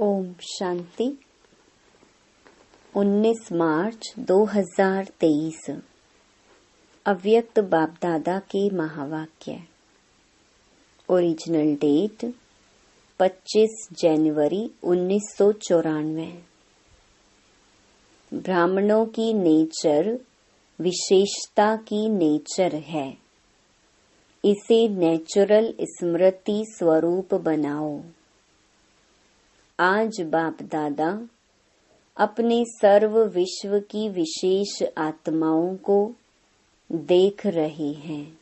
ओम शांति। 19 मार्च 2023 अव्यक्त बाप दादा के महावाक्य। ओरिजिनल डेट 25 जनवरी 1994। ब्राह्मणों की नेचर विशेषता की नेचर है। इसे नेचुरल स्मृति स्वरूप बनाओ। आज बाप दादा अपने सर्व विश्व की विशेष आत्माओं को देख रहे हैं।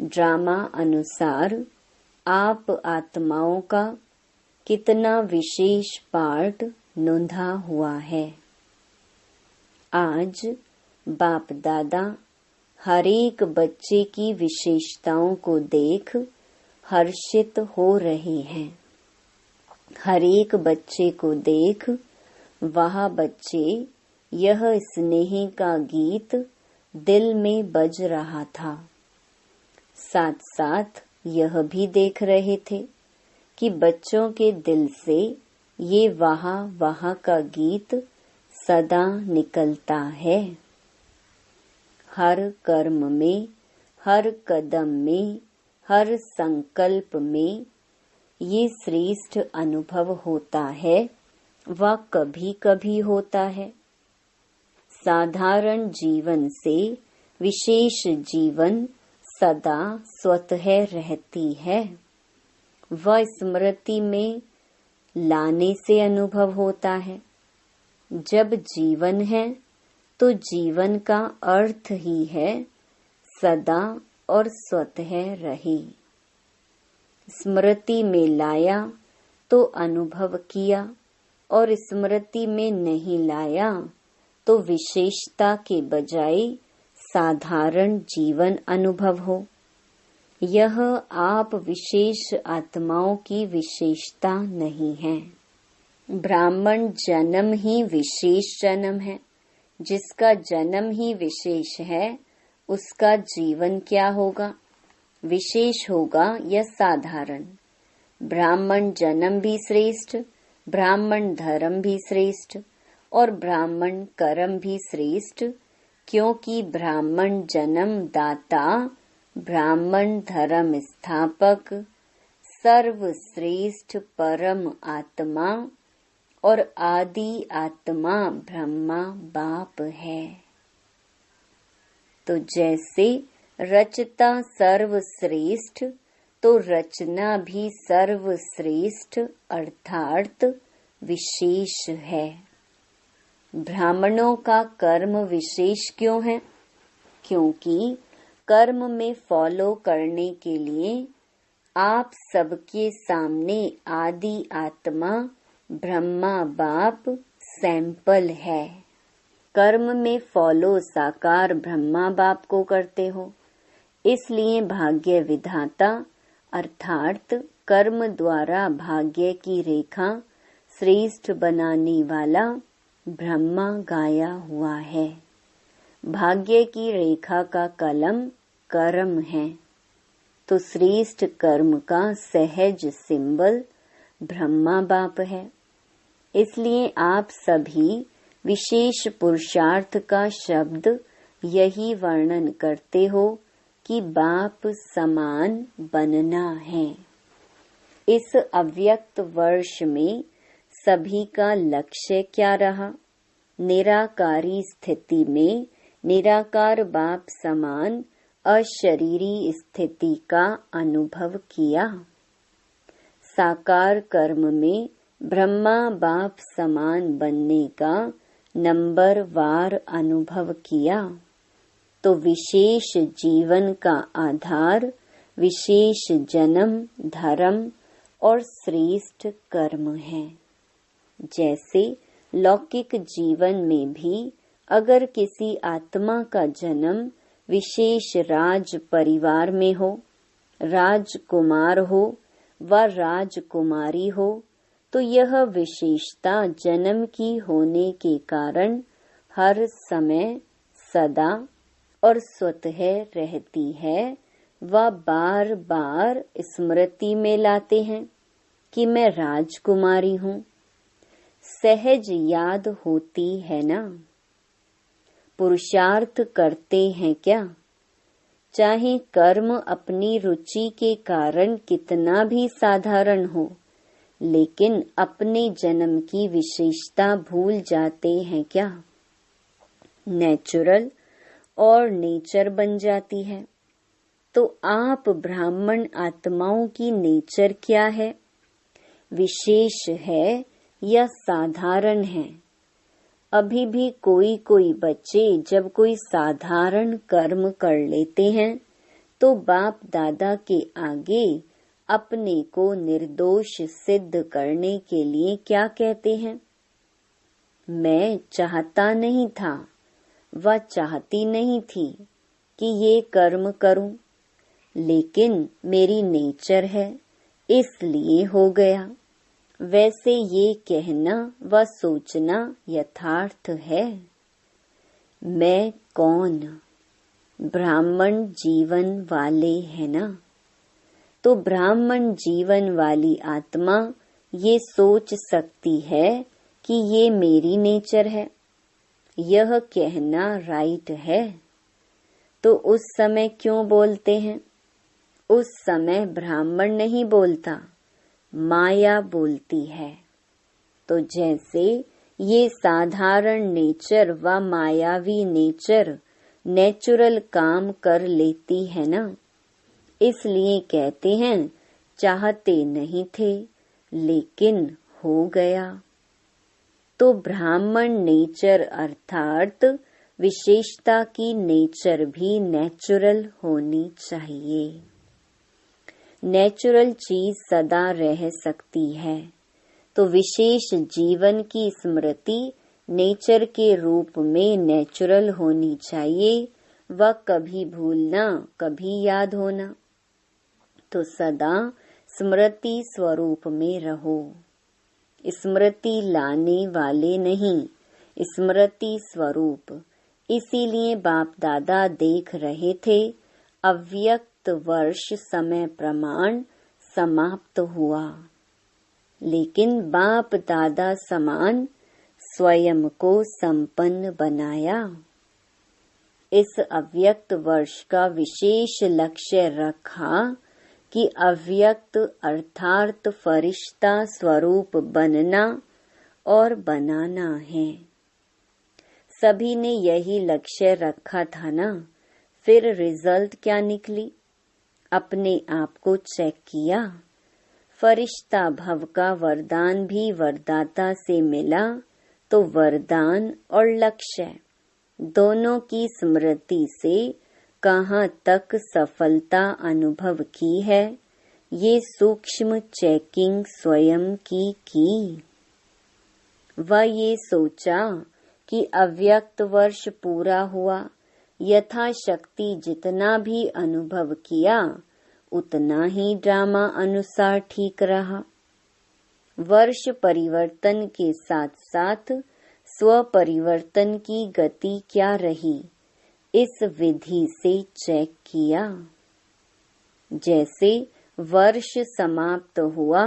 ड्रामा अनुसार आप आत्माओं का कितना विशेष पार्ट नोंधा हुआ है। आज बाप दादा हरेक बच्चे की विशेषताओं को देख हर्षित हो रहे हैं। हरेक बच्चे को देख वह बच्चे यह स्नेह का गीत दिल में बज रहा था। साथ साथ यह भी देख रहे थे कि बच्चों के दिल से ये वाह का गीत सदा निकलता है। हर कर्म में, हर कदम में, हर संकल्प में ये श्रेष्ठ अनुभव होता है। वह कभी कभी होता है। साधारण जीवन से विशेष जीवन सदा स्वतः रहती है। वह स्मृति में लाने से अनुभव होता है। जब जीवन है तो जीवन का अर्थ ही है सदा और स्वतः रहे। स्मृति में लाया तो अनुभव किया और स्मृति में नहीं लाया तो विशेषता के बजाय साधारण जीवन अनुभव हो। यह आप विशेष आत्माओं की विशेषता नहीं है। ब्राह्मण जन्म ही विशेष जन्म है। जिसका जन्म ही विशेष है उसका जीवन क्या होगा? विशेष होगा या साधारण? ब्राह्मण जन्म भी श्रेष्ठ, ब्राह्मण धर्म भी श्रेष्ठ और ब्राह्मण कर्म भी श्रेष्ठ, क्योंकि ब्राह्मण जन्म दाता, ब्राह्मण धर्म स्थापक, सर्वश्रेष्ठ परम आत्मा और आदि आत्मा ब्रह्मा बाप है। तो जैसे रचता सर्वश्रेष्ठ तो रचना भी सर्वश्रेष्ठ अर्थात विशेष है। ब्राह्मणों का कर्म विशेष क्यों है? क्योंकि कर्म में फॉलो करने के लिए आप सबके सामने आदि आत्मा ब्रह्मा बाप सैंपल है। कर्म में फॉलो साकार ब्रह्मा बाप को करते हो, इसलिए भाग्य विधाता अर्थात कर्म द्वारा भाग्य की रेखा श्रेष्ठ बनाने वाला ब्रह्मा गाया हुआ है। भाग्य की रेखा का कलम कर्म है, तो श्रेष्ठ कर्म का सहज सिंबल ब्रह्मा बाप है। इसलिए आप सभी विशेष पुरुषार्थ का शब्द यही वर्णन करते हो कि बाप समान बनना है। इस अव्यक्त वर्ष में सभी का लक्ष्य क्या रहा? निराकारी स्थिति में निराकार बाप समान अशरीरी स्थिति का अनुभव किया। साकार कर्म में ब्रह्मा बाप समान बनने का नंबर वार अनुभव किया। तो विशेष जीवन का आधार विशेष जन्म, धर्म और श्रेष्ठ कर्म है। जैसे लौकिक जीवन में भी अगर किसी आत्मा का जन्म विशेष राज परिवार में हो, राजकुमार हो व राजकुमारी हो, तो यह विशेषता जन्म की होने के कारण हर समय सदा और स्वतः रहती है। वह बार बार स्मृति में लाते हैं कि मैं राजकुमारी हूँ, सहज याद होती है ना। पुरुषार्थ करते हैं क्या, चाहे कर्म अपनी रुचि के कारण कितना भी साधारण हो, लेकिन अपने जन्म की विशेषता भूल जाते हैं क्या। नेचुरल और नेचर बन जाती है। तो आप ब्राह्मण आत्माओं की नेचर क्या है, विशेष है या साधारण है। अभी भी कोई कोई बच्चे जब कोई साधारण कर्म कर लेते हैं तो बाप दादा के आगे अपने को निर्दोष सिद्ध करने के लिए क्या कहते हैं, मैं चाहता नहीं था व चाहती नहीं थी कि ये कर्म करूं, लेकिन मेरी नेचर है इसलिए हो गया। वैसे ये कहना व सोचना यथार्थ है। मैं कौन, ब्राह्मण जीवन वाले है ना। तो ब्राह्मण जीवन वाली आत्मा ये सोच सकती है कि ये मेरी नेचर है, यह कहना राइट है। तो उस समय क्यों बोलते हैं, उस समय ब्राह्मण नहीं बोलता, माया बोलती है। तो जैसे ये साधारण नेचर व मायावी नेचर नेचुरल काम कर लेती है ना, इसलिए कहते हैं चाहते नहीं थे लेकिन हो गया। तो ब्राह्मण नेचर अर्थात विशेषता की नेचर भी नेचुरल होनी चाहिए। नेचुरल चीज सदा रह सकती है, तो विशेष जीवन की स्मृति नेचर के रूप में नेचुरल होनी चाहिए व कभी भूलना कभी याद होना। तो सदा स्मृति स्वरूप में रहो, स्मृति लाने वाले नहीं, स्मृति स्वरूप। इसीलिए बाप दादा देख रहे थे अव्यक्त वर्ष समय प्रमाण समाप्त हुआ, लेकिन बाप दादा समान स्वयं को संपन्न बनाया। इस अव्यक्त वर्ष का विशेष लक्ष्य रखा कि अव्यक्त अर्थात फरिश्ता स्वरूप बनना और बनाना है। सभी ने यही लक्ष्य रखा था ना। फिर रिजल्ट क्या निकली, अपने आप को चेक किया। फरिश्ता भव का वरदान भी वरदाता से मिला, तो वरदान और लक्ष्य दोनों की स्मृति से कहाँ तक सफलता अनुभव की है, ये सूक्ष्म चेकिंग स्वयं की। वह ये सोचा कि अव्यक्त वर्ष पूरा हुआ, यथाशक्ति जितना भी अनुभव किया उतना ही ड्रामा अनुसार ठीक रहा। वर्ष परिवर्तन के साथ साथ स्व परिवर्तन की गति क्या रही, इस विधि से चेक किया। जैसे वर्ष समाप्त हुआ,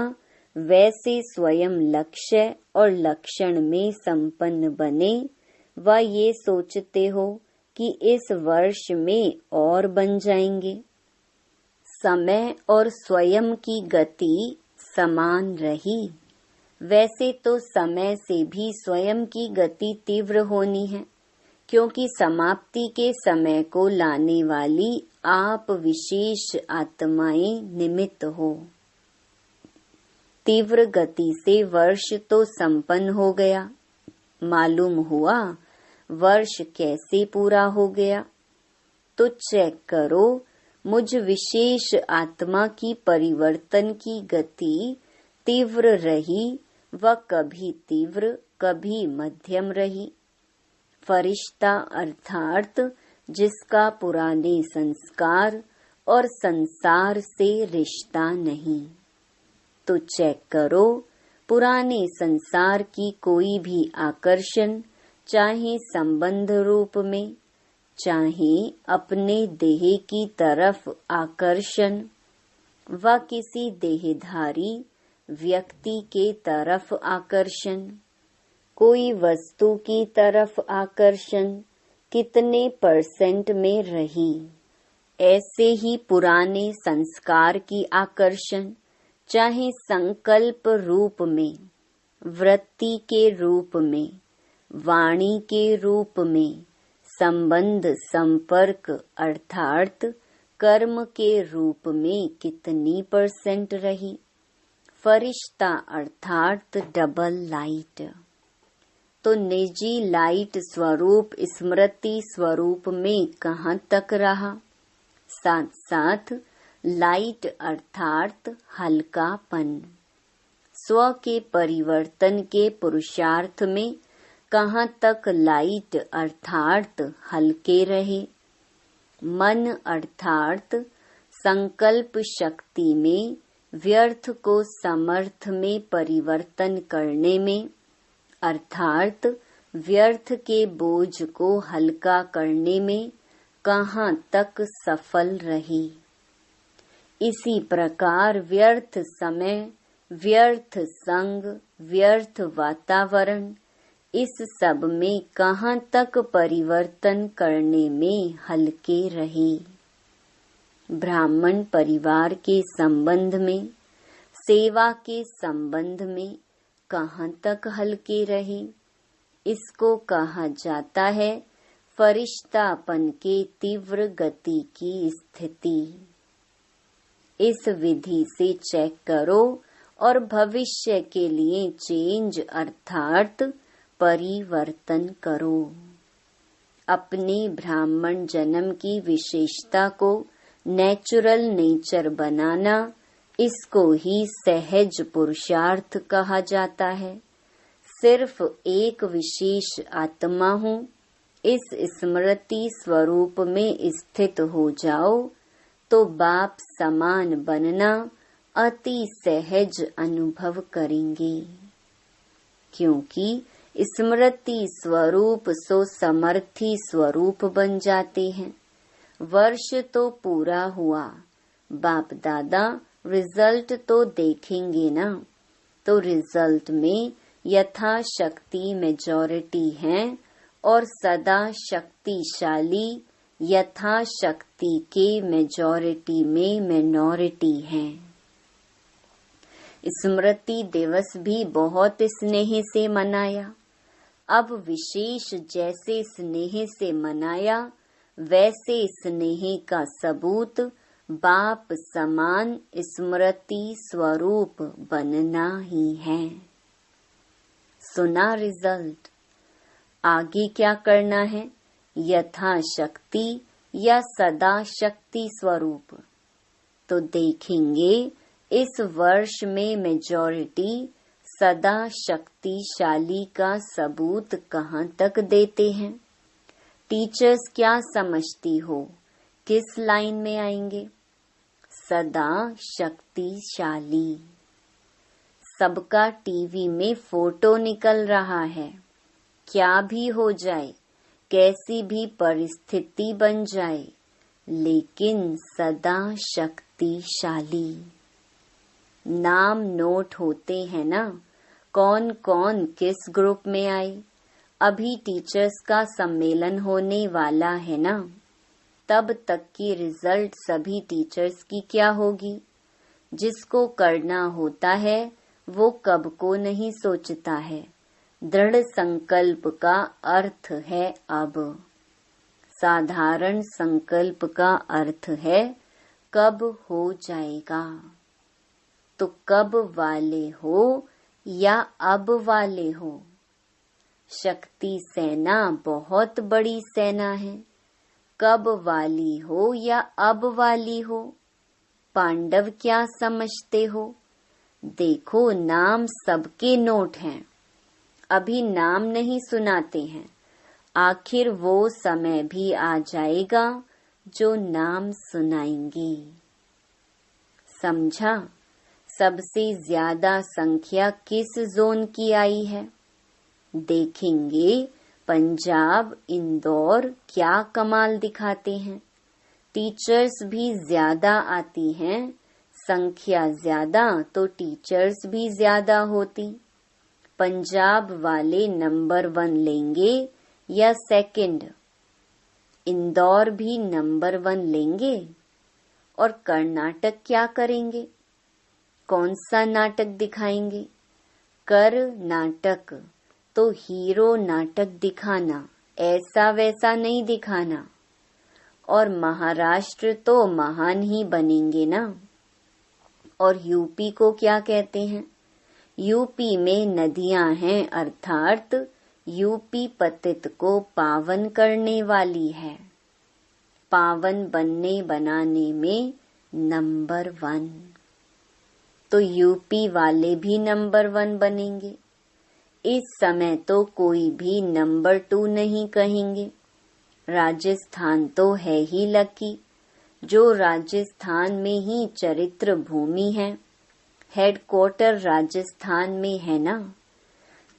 वैसे स्वयं लक्ष्य और लक्षण में संपन्न बने व ये सोचते हो कि इस वर्ष में और बन जाएंगे। समय और स्वयं की गति समान रही। वैसे तो समय से भी स्वयं की गति तीव्र होनी है, क्योंकि समाप्ति के समय को लाने वाली आप विशेष आत्माएं निमित्त हो। तीव्र गति से वर्ष तो संपन्न हो गया, मालूम हुआ वर्ष कैसे पूरा हो गया। तो चेक करो, मुझ विशेष आत्मा की परिवर्तन की गति तीव्र रही व कभी तीव्र कभी मध्यम रही। फरिश्ता अर्थात जिसका पुराने संस्कार और संसार से रिश्ता नहीं। तो चेक करो, पुराने संसार की कोई भी आकर्षण, चाहे संबंध रूप में, चाहे अपने देह की तरफ आकर्षण व किसी देहधारी व्यक्ति के तरफ आकर्षण, कोई वस्तु की तरफ आकर्षण कितने % में रही, ऐसे ही पुराने संस्कार की आकर्षण चाहे संकल्प रूप में, वृत्ति के रूप में, वाणी के रूप में, संबंध संपर्क अर्थात कर्म के रूप में कितनी % रही। फरिश्ता अर्थात डबल लाइट। तो निजी लाइट स्वरूप स्मृति स्वरूप में कहाँ तक रहा। साथ साथ लाइट अर्थात हल्कापन, स्व के परिवर्तन के पुरुषार्थ में कहाँ तक लाइट अर्थात हल्के रहे। मन अर्थात संकल्प शक्ति में व्यर्थ को समर्थ में परिवर्तन करने में अर्थात व्यर्थ के बोझ को हल्का करने में कहाँ तक सफल रही। इसी प्रकार व्यर्थ समय, व्यर्थ संग, व्यर्थ वातावरण, इस सब में कहाँ तक परिवर्तन करने में हल्के रहे। ब्राह्मण परिवार के संबंध में, सेवा के संबंध में कहाँ तक हल्के रहे। इसको कहा जाता है फरिश्तापन के तीव्र गति की स्थिति। इस विधि से चेक करो और भविष्य के लिए चेंज अर्थात परिवर्तन करो। अपने ब्राह्मण जन्म की विशेषता को नेचुरल नेचर बनाना, इसको ही सहज पुरुषार्थ कहा जाता है। सिर्फ एक विशेष आत्मा हूँ, इस स्मृति स्वरूप में स्थित हो जाओ तो बाप समान बनना अति सहज अनुभव करेंगे। क्योंकि स्मृति स्वरूप सो समर्थी स्वरूप बन जाते हैं। वर्ष तो पूरा हुआ, बाप दादा रिजल्ट तो देखेंगे ना। तो रिजल्ट में यथाशक्ति मेजॉरिटी है और सदा शक्तिशाली यथाशक्ति के मेजॉरिटी में मिनॉरिटी है। स्मृति दिवस भी बहुत स्नेह से मनाया। अब विशेष जैसे स्नेह से मनाया, वैसे स्नेह का सबूत बाप समान स्मृति स्वरूप बनना ही है। सुना रिजल्ट। आगे क्या करना है, यथाशक्ति या सदा शक्ति स्वरूप। तो देखेंगे इस वर्ष में मेजॉरिटी सदा शक्तिशाली का सबूत कहाँ तक देते हैं। टीचर्स क्या समझती हो, किस लाइन में आएंगे। सदा शक्तिशाली। सबका टीवी में फोटो निकल रहा है। क्या भी हो जाए, कैसी भी परिस्थिति बन जाए, लेकिन सदा शक्तिशाली। नाम नोट होते हैं ना, कौन कौन किस ग्रुप में आए। अभी टीचर्स का सम्मेलन होने वाला है ना, तब तक की रिजल्ट सभी टीचर्स की क्या होगी। जिसको करना होता है वो कब को नहीं सोचता है। दृढ़ संकल्प का अर्थ है अब। साधारण संकल्प का अर्थ है कब हो जाएगा। तो कब वाले हो या अब वाले हो। शक्ति सेना बहुत बड़ी सेना है। कब वाली हो या अब वाली हो। पांडव क्या समझते हो। देखो नाम सबके नोट हैं, अभी नाम नहीं सुनाते हैं। आखिर वो समय भी आ जाएगा जो नाम सुनाएंगे। समझा। सबसे ज्यादा संख्या किस जोन की आई है। देखेंगे पंजाब, इंदौर क्या कमाल दिखाते हैं। टीचर्स भी ज्यादा आती हैं, संख्या ज्यादा तो टीचर्स भी ज्यादा होती। पंजाब वाले नंबर 1 लेंगे या सेकंड? इंदौर भी नंबर 1 लेंगे? और कर्नाटक क्या करेंगे? कौन सा नाटक दिखाएंगे? नाटक तो हीरो नाटक दिखाना, ऐसा वैसा नहीं दिखाना। और महाराष्ट्र तो महान ही बनेंगे ना। और यूपी को क्या कहते हैं? यूपी में नदियां हैं, अर्थात यूपी पतित को पावन करने वाली है। पावन बनने बनाने में नंबर 1। तो यूपी वाले भी नंबर 1 बनेंगे। इस समय तो कोई भी नंबर 2 नहीं कहेंगे। राजस्थान तो है ही लकी, जो राजस्थान में ही चरित्र भूमि है। हेडक्वार्टर राजस्थान में है ना,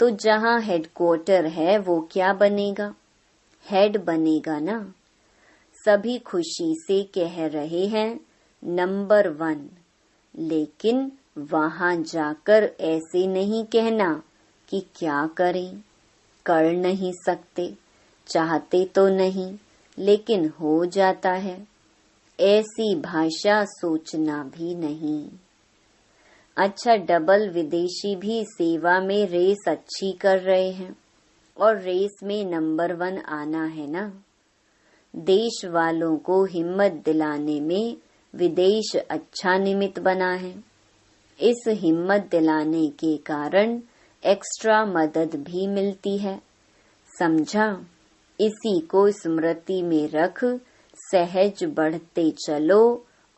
तो जहाँ हेडक्वार्टर है वो क्या बनेगा? हेड बनेगा ना। सभी खुशी से कह रहे हैं नंबर 1, लेकिन वहां जाकर ऐसे नहीं कहना कि क्या करें, कर नहीं सकते, चाहते तो नहीं लेकिन हो जाता है। ऐसी भाषा सोचना भी नहीं। अच्छा, डबल विदेशी भी सेवा में रेस अच्छी कर रहे हैं और रेस में नंबर 1 आना है ना। देश वालों को हिम्मत दिलाने में विदेश अच्छा निमित्त बना है। इस हिम्मत दिलाने के कारण एक्स्ट्रा मदद भी मिलती है, समझा? इसी को स्मृति में रख सहज बढ़ते चलो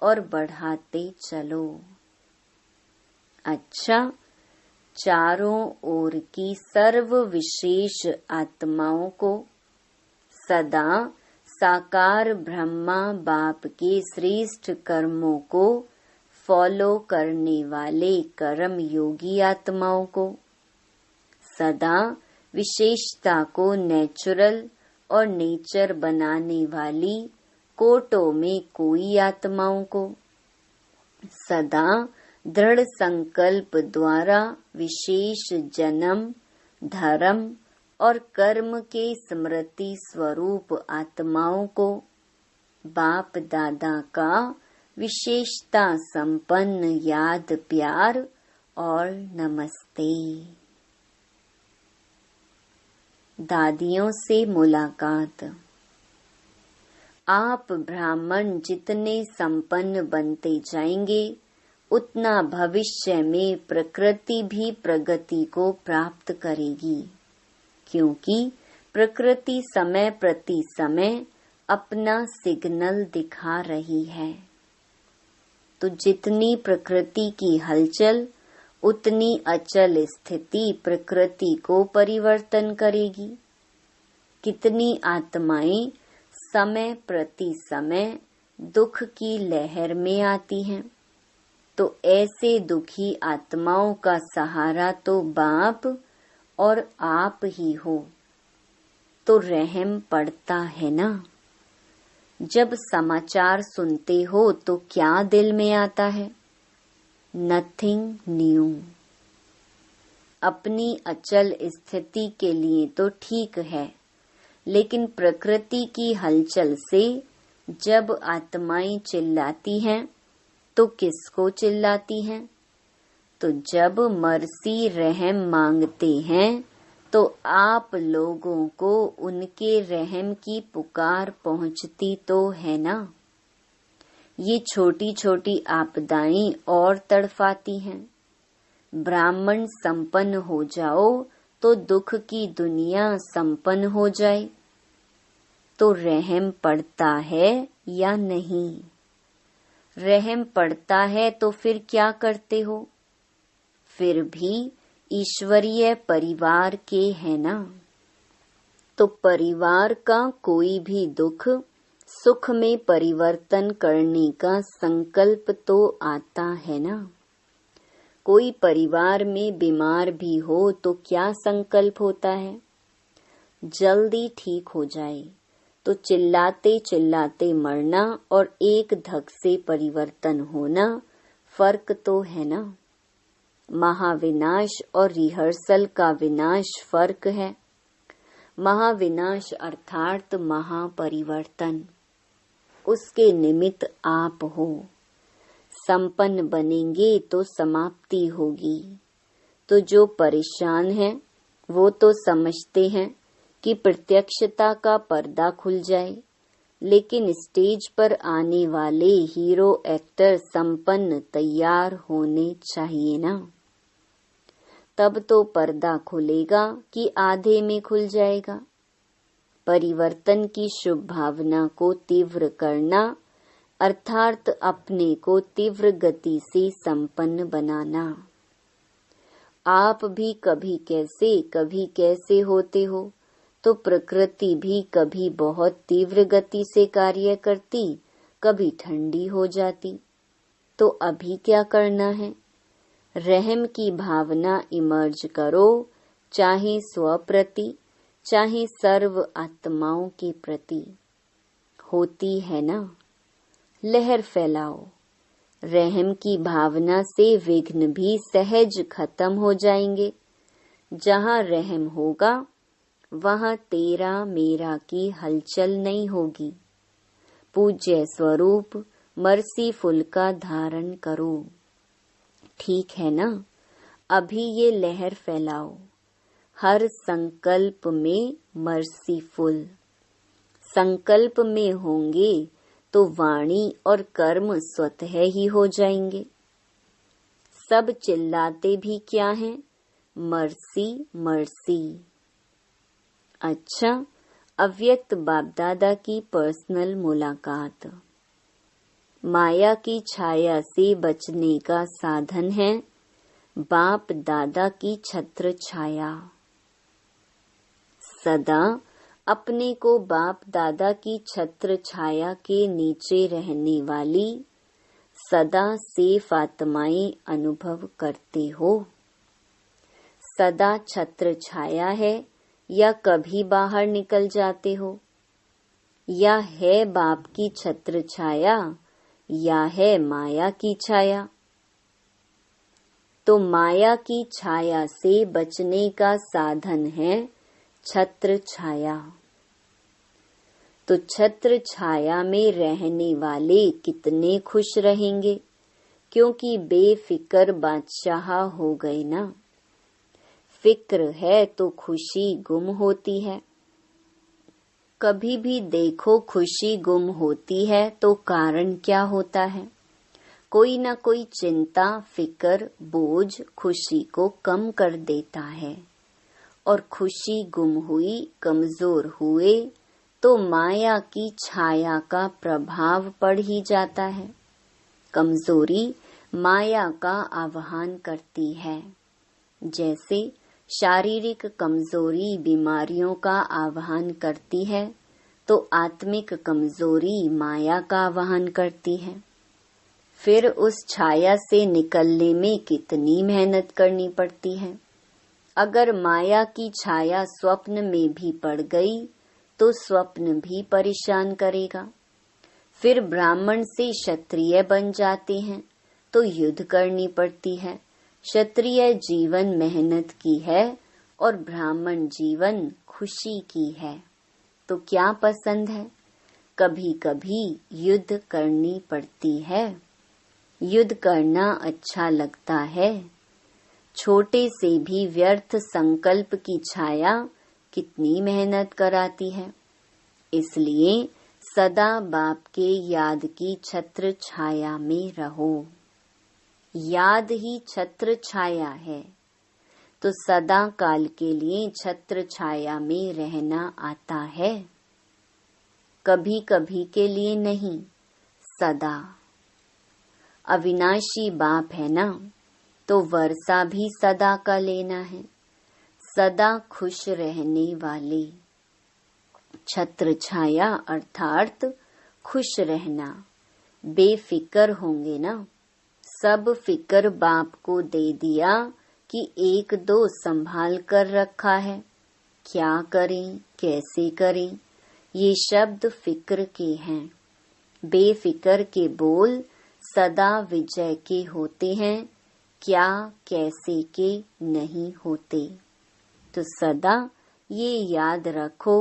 और बढ़ाते चलो। अच्छा, चारों ओर की सर्व विशेष आत्माओं को सदा साकार ब्रह्मा बाप के श्रेष्ठ कर्मों को फॉलो करने वाले कर्म योगी आत्माओं को, सदा विशेषता को नेचुरल और नेचर बनाने वाली कोटों में कोई आत्माओं को, सदा दृढ़ संकल्प द्वारा विशेष जन्म, धर्म और कर्म के स्मृति स्वरूप आत्माओं को, बाप दादा का विशेषता संपन्न याद प्यार और नमस्ते। दादियों से मुलाकात। आप ब्राह्मण जितने संपन्न बनते जाएंगे, उतना भविष्य में प्रकृति भी प्रगति को प्राप्त करेगी, क्योंकि प्रकृति समय प्रति समय अपना सिग्नल दिखा रही है। तो जितनी प्रकृति की हलचल, उतनी अचल स्थिति प्रकृति को परिवर्तन करेगी। कितनी आत्माएं समय प्रति समय दुख की लहर में आती हैं, तो ऐसे दुखी आत्माओं का सहारा तो बाप और आप ही हो, तो रहम पड़ता है ना। जब समाचार सुनते हो तो क्या दिल में आता है? Nothing new. अपनी अचल स्थिति के लिए तो ठीक है, लेकिन प्रकृति की हलचल से जब आत्माएं चिल्लाती हैं, तो किसको चिल्लाती हैं? तो जब मर्सी रहम मांगते हैं, तो आप लोगों को उनके रहम की पुकार पहुंचती तो है ना। ये छोटी छोटी आपदाएं और तड़फाती हैं। ब्राह्मण संपन्न हो जाओ तो दुख की दुनिया संपन्न हो जाए, तो रहम पड़ता है या नहीं? रहम पड़ता है तो फिर क्या करते हो? फिर भी ईश्वरीय परिवार के है ना। तो परिवार का कोई भी दुख सुख में परिवर्तन करने का संकल्प तो आता है ना। कोई परिवार में बीमार भी हो तो क्या संकल्प होता है? जल्दी ठीक हो जाए। तो चिल्लाते चिल्लाते मरना और एक धक से परिवर्तन होना फर्क तो है ना। महाविनाश और रिहर्सल का विनाश फर्क है। महाविनाश अर्थात महापरिवर्तन, उसके निमित्त आप हो। संपन्न बनेंगे तो समाप्ति होगी। तो जो परेशान है वो तो समझते हैं कि प्रत्यक्षता का पर्दा खुल जाए, लेकिन स्टेज पर आने वाले हीरो एक्टर संपन्न तैयार होने चाहिए ना। तब तो पर्दा खुलेगा कि आधे में खुल जाएगा। परिवर्तन की शुभ भावना को तीव्र करना अर्थात अपने को तीव्र गति से संपन्न बनाना। आप भी कभी कैसे होते हो, तो प्रकृति भी कभी बहुत तीव्र गति से कार्य करती, कभी ठंडी हो जाती। तो अभी क्या करना है? रहम की भावना इमर्ज करो, चाहे स्व प्रति चाहे सर्व आत्माओं के प्रति। होती है ना, लहर फैलाओ। रहम की भावना से विघ्न भी सहज खत्म हो जाएंगे। जहाँ रहम होगा वहाँ तेरा मेरा की हलचल नहीं होगी। पूज्य स्वरूप मर्सीफुल का धारण करो। ठीक है ना? अभी ये लहर फैलाओ। हर संकल्प में मर्सीफुल। संकल्प में होंगे तो वाणी और कर्म स्वतः ही हो जाएंगे। सब चिल्लाते भी क्या हैं? Mercy mercy. अच्छा, अव्यक्त बाप दादा की पर्सनल मुलाकात। माया की छाया से बचने का साधन है बाप दादा की छत्र छाया। सदा अपने को बाप दादा की छत्र छाया के नीचे रहने वाली सदा सेफ आत्माएं अनुभव करते हो। सदा छत्र छाया है या कभी बाहर निकल जाते हो? या है बाप की छत्र छाया या है माया की छाया? तो माया की छाया से बचने का साधन है छत्र छाया। तो छत्र छाया में रहने वाले कितने खुश रहेंगे, क्योंकि बेफिक्र बादशाह हो गए ना। फिक्र है तो खुशी गुम होती है। कभी भी देखो खुशी गुम होती है तो कारण क्या होता है? कोई न कोई चिंता, फिक्र, बोझ खुशी को कम कर देता है। और खुशी गुम हुई, कमजोर हुए तो माया की छाया का प्रभाव पड़ ही जाता है। कमजोरी माया का आह्वान करती है। जैसे शारीरिक कमजोरी बीमारियों का आह्वान करती है, तो आत्मिक कमजोरी माया का आह्वान करती है। फिर उस छाया से निकलने में कितनी मेहनत करनी पड़ती है। अगर माया की छाया स्वप्न में भी पड़ गई तो स्वप्न भी परेशान करेगा। फिर ब्राह्मण से क्षत्रिय बन जाते हैं तो युद्ध करनी पड़ती है। क्षत्रिय जीवन मेहनत की है और ब्राह्मण जीवन खुशी की है। तो क्या पसंद है? कभी कभी युद्ध करनी पड़ती है। युद्ध करना अच्छा लगता है। छोटे से भी व्यर्थ संकल्प की छाया कितनी मेहनत कराती है। इसलिए सदा बाप के याद की छत्र छाया में रहो। याद ही छत्र छाया है, तो सदा काल के लिए छत्र छाया में रहना आता है। कभी कभी के लिए नहीं, सदा। अविनाशी बाप है ना, तो वर्षा भी सदा का लेना है। सदा खुश रहने वाले। छत्र छाया अर्थात खुश रहना। बेफिक्र होंगे ना। सब फिक्र बाप को दे दिया कि एक दो संभाल कर रखा है। क्या करें, कैसे करें, ये शब्द फिक्र के हैं। बेफिक्र के बोल सदा विजय के होते हैं, क्या कैसे के नहीं होते। तो सदा ये याद रखो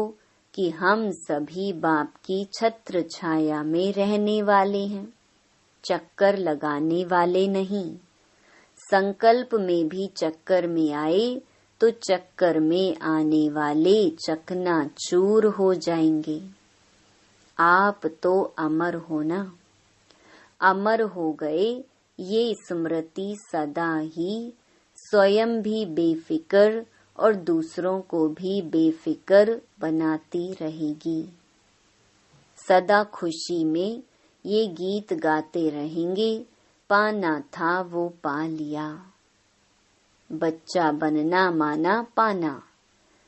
कि हम सभी बाप की छत्र छाया में रहने वाले हैं, चक्कर लगाने वाले नहीं। संकल्प में भी चक्कर में आए तो चक्कर में आने वाले चकनाचूर हो जाएंगे। आप तो अमर हो ना, अमर हो गए। ये स्मृति सदा ही स्वयं भी बेफिक्र और दूसरों को भी बेफिक्र बनाती रहेगी। सदा खुशी में ये गीत गाते रहेंगे, पाना था वो पा लिया। बच्चा बनना माना पाना,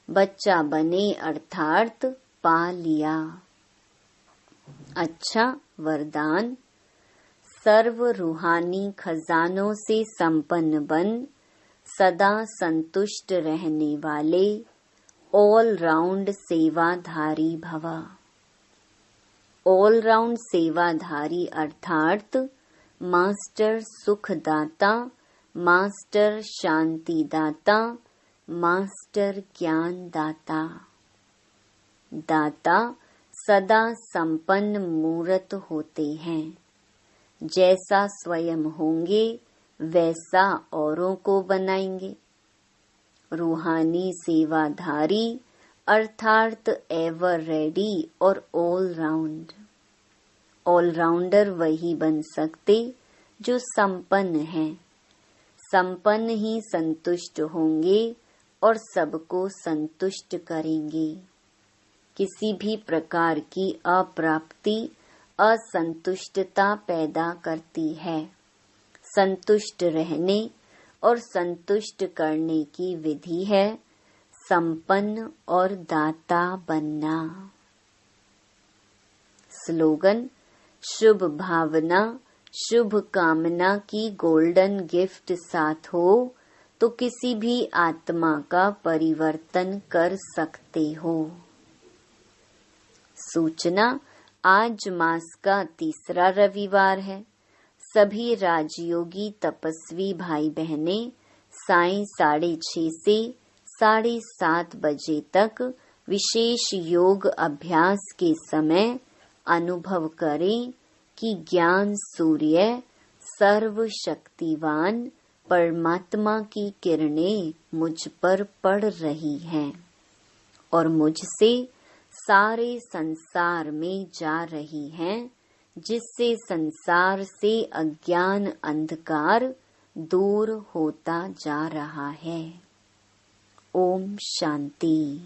बच्चा बने अर्थात पा लिया। अच्छा वरदान, सर्व रूहानी खजानों से संपन्न बन सदा संतुष्ट रहने वाले ऑल राउंड सेवाधारी भवा। ऑल राउंड सेवाधारी अर्थात मास्टर सुखदाता, मास्टर शांतिदाता, मास्टर ज्ञान दाता। दाता सदा संपन्न मूर्त होते हैं। जैसा स्वयं होंगे वैसा औरों को बनाएंगे। रूहानी सेवाधारी अर्थात एवर रेडी और ऑल राउंड। ऑलराउंडर वही बन सकते जो संपन्न हैं। संपन्न ही संतुष्ट होंगे और सबको संतुष्ट करेंगे। किसी भी प्रकार की अप्राप्ति असंतुष्टता पैदा करती है। संतुष्ट रहने और संतुष्ट करने की विधि है संपन्न और दाता बनना। स्लोगन, शुभ भावना शुभ कामना की गोल्डन गिफ्ट साथ हो तो किसी भी आत्मा का परिवर्तन कर सकते हो। सूचना, आज मास का तीसरा रविवार है। सभी राजयोगी तपस्वी भाई बहने सायं 6:30 से 7:30 बजे तक विशेष योग अभ्यास के समय अनुभव करें कि ज्ञान सूर्य सर्वशक्तिवान परमात्मा की किरणें मुझ पर पड़ रही हैं और मुझसे सारे संसार में जा रही हैं, जिससे संसार से अज्ञान अंधकार दूर होता जा रहा है। ओम शांति।